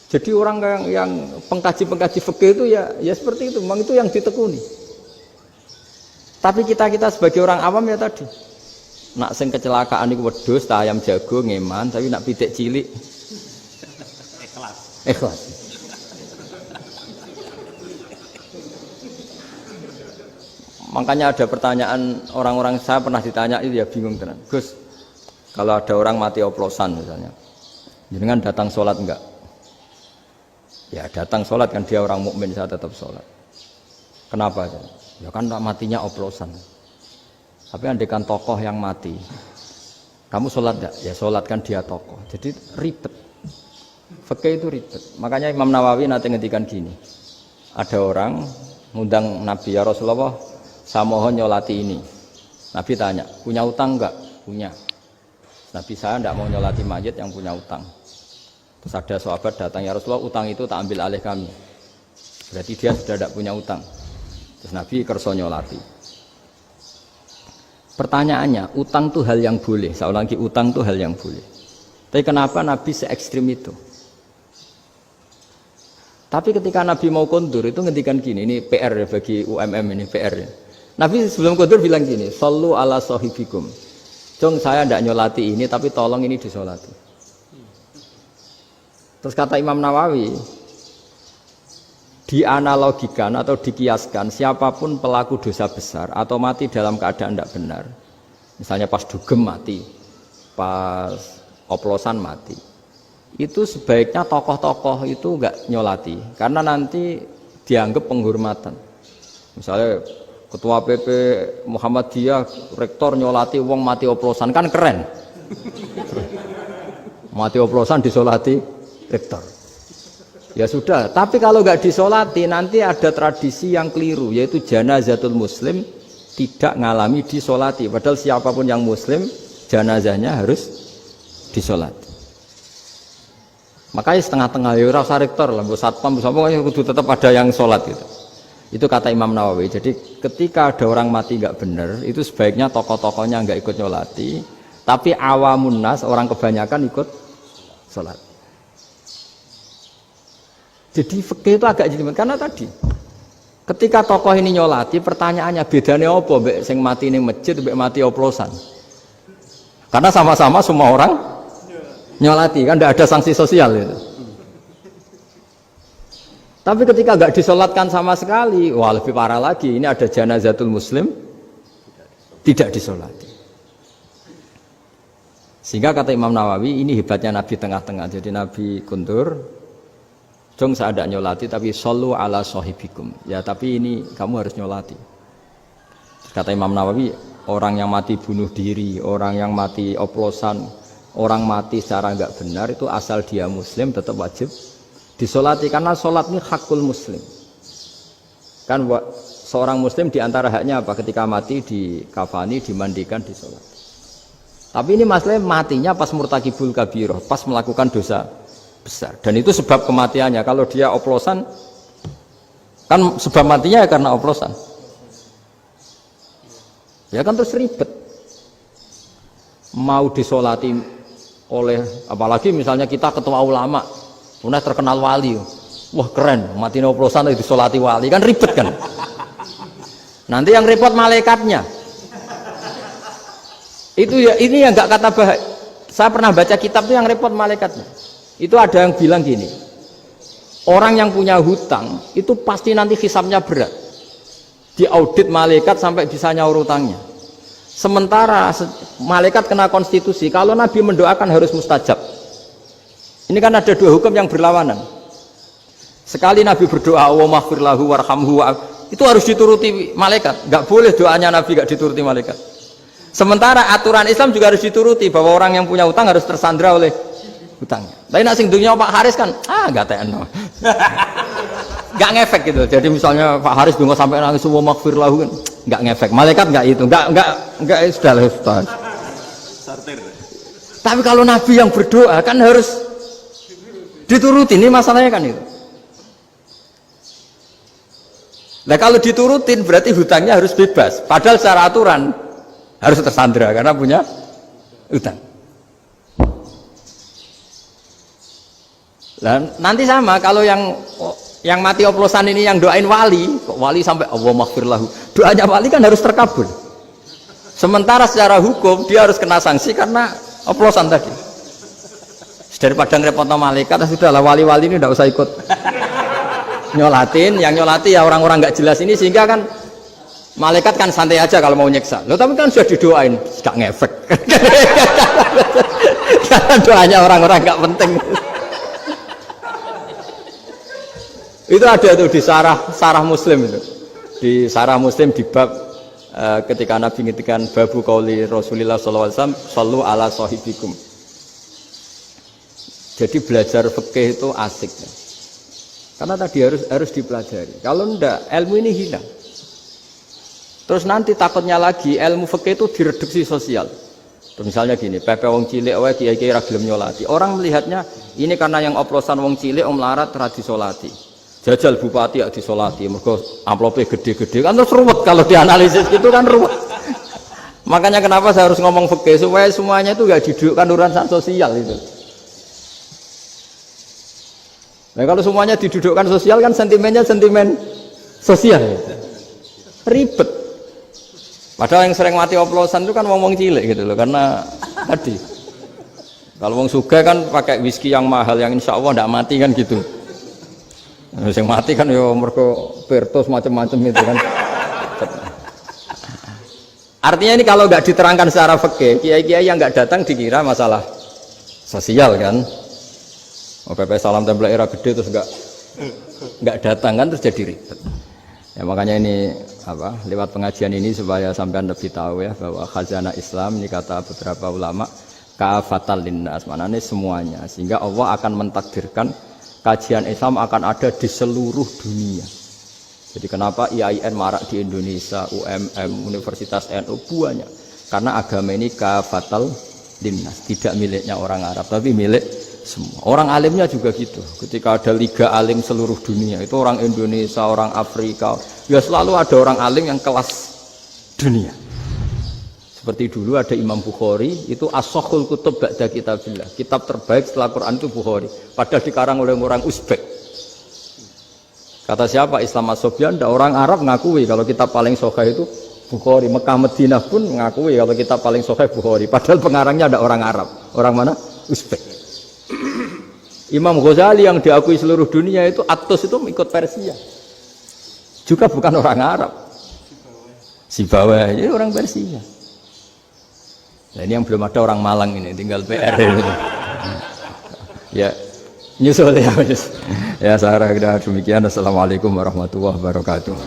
Jadi orang yang pengkaji fikih itu ya seperti itu, memang itu yang ditekuni. Tapi kita sebagai orang awam ya tadi, nak sing kecelakaan iku wedhus ta ayam jago ngeman, tapi nak pitik cilik ikhlas. Makanya ada pertanyaan orang-orang, saya pernah ditanya itu ya bingung tenan. Gus, kalau ada orang mati oplosan misalnya, jenengan datang sholat enggak? Ya datang sholat kan, dia orang mukmin, saya tetap sholat. Kenapa? Ya kan matinya oplosan. Tapi andekan tokoh yang mati, kamu sholat enggak? Ya sholat, kan dia tokoh. Jadi ribet. Fikih itu ribet. Makanya Imam Nawawi nanti ngendikan gini. Ada orang ngundang Nabi, ya Rasulullah, saya mohon nyolati ini. Nabi tanya, punya utang enggak? Punya. Nabi, saya enggak mau nyolati mayit yang punya utang. Terus ada sahabat datang, ya Rasulullah, utang itu tak ambil alih kami. Berarti dia sudah tidak punya utang. Terus Nabi kerso nyolati. Pertanyaannya, utang itu hal yang boleh. Saya ulangi, utang itu hal yang boleh. Tapi kenapa Nabi se-ekstrim itu? Tapi ketika Nabi mau kondur itu ngendikan gini, ini PR ya bagi UMM, ini PR ya. Nabi sebelum kondur bilang gini, sallu ala sahibikum. Jong, saya tidak nyolati ini, tapi tolong ini disolati. Terus kata Imam Nawawi, dianalogikan atau dikiaskan siapapun pelaku dosa besar atau mati dalam keadaan tidak benar, misalnya pas dugem mati, pas oplosan mati, itu sebaiknya tokoh-tokoh itu enggak nyolati, karena nanti dianggap penghormatan. Misalnya Ketua PP Muhammadiyah, rektor nyolati wong mati oplosan, kan keren. Mati oplosan disolati rektor. Ya sudah, tapi kalau nggak disolati nanti ada tradisi yang keliru, yaitu janazatul muslim tidak ngalami disolati. Padahal siapapun yang muslim, janazahnya harus disolati. Makanya setengah-tengah ya rasa rektor lah, satpam itu tetap ada yang sholat gitu. Itu kata Imam Nawawi. Jadi ketika ada orang mati nggak benar, itu sebaiknya tokoh-tokohnya nggak ikut nyolati, tapi awamun nas, orang kebanyakan ikut sholat. Jadi fikih itu agak jelimet, karena tadi ketika tokoh ini nyolati, pertanyaannya bedanya apa mbek sing mati ning masjid mbek mati oplosan? Karena sama-sama semua orang nyolati, kan tidak ada sanksi sosial itu. Tapi ketika nggak disolatkan sama sekali, wah lebih parah lagi. Ini ada janazatul muslim tidak disolati. Sehingga kata Imam Nawawi, ini hebatnya Nabi tengah-tengah. Jadi Nabi kundur, jong saya ada nyolati, tapi sallu ala sahibikum. Ya tapi ini kamu harus nyolati. Kata Imam Nawawi, orang yang mati bunuh diri, orang yang mati oplosan, orang mati secara enggak benar itu asal dia muslim tetap wajib disolati, karena sholat ini hakul muslim. Kan seorang muslim diantara haknya apa? Ketika mati dikafani, dimandikan, disolati. Tapi ini masalahnya matinya pas murtakibul kabiroh, pas melakukan dosa besar. Dan itu sebab kematiannya. Kalau dia oplosan, kan sebab matinya ya karena oplosan. Ya kan terus ribet. Mau disolati oleh, apalagi misalnya kita ketua ulama, punya terkenal wali, wah keren, mati oplosan itu disolati wali, kan ribet kan. Nanti yang repot malaikatnya. Itu ya, ini yang nggak kata bahaya. Saya pernah baca kitab itu yang repot malaikatnya. Itu ada yang bilang gini, orang yang punya hutang itu pasti nanti hisabnya berat, diaudit malaikat sampai bisa nyaur hutangnya. Sementara malaikat kena konstitusi, kalau Nabi mendoakan harus mustajab. Ini kan ada dua hukum yang berlawanan. Sekali Nabi berdoa, Allahumma ighfir lahu warhamhu, itu harus dituruti malaikat. Nggak boleh doanya Nabi nggak dituruti malaikat. Sementara aturan Islam juga harus dituruti, bahwa orang yang punya hutang harus tersandra oleh hutangnya. Tapi nak sing dunia Pak Haris kan, nggak TNO. Nggak ngefek gitu. Jadi misalnya Pak Haris dungo sampai nangis semua maghfir lahu kan, nggak ngefek. Malaikat nggak itu, nggak sudah. Tapi kalau Nabi yang berdoa kan harus diturutin, ini masalahnya kan itu. Nah kalau diturutin berarti hutangnya harus bebas. Padahal secara aturan harus tersandra karena punya hutang. Lah nanti sama kalau yang mati oplosan ini yang doain wali, kok wali sampai Allah maghfir lahu. Doanya wali kan harus terkabul. Sementara secara hukum dia harus kena sanksi karena oplosan tadi. Daripada ngerepotno malaikat, sudahlah wali-wali ini tidak usah ikut nyolatin. Yang nyolati ya orang-orang nggak jelas ini, sehingga kan malaikat kan santai aja kalau mau nyeksa. Loh tapi kan sudah didoain, nggak ngefek. Karena doanya orang-orang nggak penting. Itu ada tuh di sarah Muslim itu. Di sarah Muslim di bab ketika Nabi ngintikan babu qauli Rasulullah sallallahu alaihi wasallam sallu ala sahibikum. Jadi belajar fikih itu asik ya. Karena tadi harus dipelajari. Kalau enggak ilmu ini hilang. Terus nanti takutnya lagi ilmu fikih itu direduksi sosial. Terus misalnya gini, pepe wong cilik wae kiai-kiai ra gelem nyolati. Orang melihatnya ini karena yang oplosan wong cilik om larat ra disolati. Jajal bupati ya disolati, mergo amplopnya gede-gede kan terus ruwet kalau dianalisis gitu kan ruwet. Makanya kenapa saya harus ngomong fikih supaya semuanya itu enggak didudukkan urusan sosial itu. Nah kalau semuanya didudukkan sosial kan sentimennya sentimen sosial. Ribet. Padahal yang sering mati oplosan itu kan wong-wong cilik gitu loh, karena tadi kalau wong sugih kan pakai whisky yang mahal yang insya Allah tidak mati kan gitu. Yang mati kan ya mergo Pertos macam-macam itu kan. Artinya ini kalau nggak diterangkan secara fikih, kiai-kiai yang nggak datang dikira masalah sosial kan. PP salam tempel era gede terus nggak datang kan terus jadi ribet. Ya makanya ini apa lewat pengajian ini supaya sampean lebih tahu ya bahwa khazanah Islam ini kata beberapa ulama kaafatal linnas, maknanya semuanya, sehingga Allah akan mentakdirkan kajian Islam akan ada di seluruh dunia. Jadi kenapa IAIN marak di Indonesia, UMM, Universitas NU banyak, karena agama ini kaafatal linnas, tidak miliknya orang Arab tapi milik semua. Orang alimnya juga gitu. Ketika ada liga alim seluruh dunia, itu orang Indonesia, orang Afrika, ya selalu ada orang alim yang kelas dunia. Seperti dulu ada Imam Bukhari, itu as-sakhul kutub ba'da kitabillah. Kitab terbaik setelah Quran itu Bukhari. Padahal dikarang oleh orang Uzbek. Kata siapa? Islam As-Sobyan, orang Arab ngakui kalau kitab paling sahih itu Bukhari. Mekah Madinah pun ngakui kalau kitab paling sahih Bukhari. Padahal pengarangnya ada orang Arab. Orang mana? Uzbek. Imam Ghazali yang diakui seluruh dunia itu Atos itu ikut Persia. Juga bukan orang Arab. Sibawayh, jadi orang Persia. Nah, ini yang belum ada orang Malang ini, tinggal PR ini. Ya, nyusul ya. Ya, saya kira demikian. Assalamualaikum warahmatullahi wabarakatuh.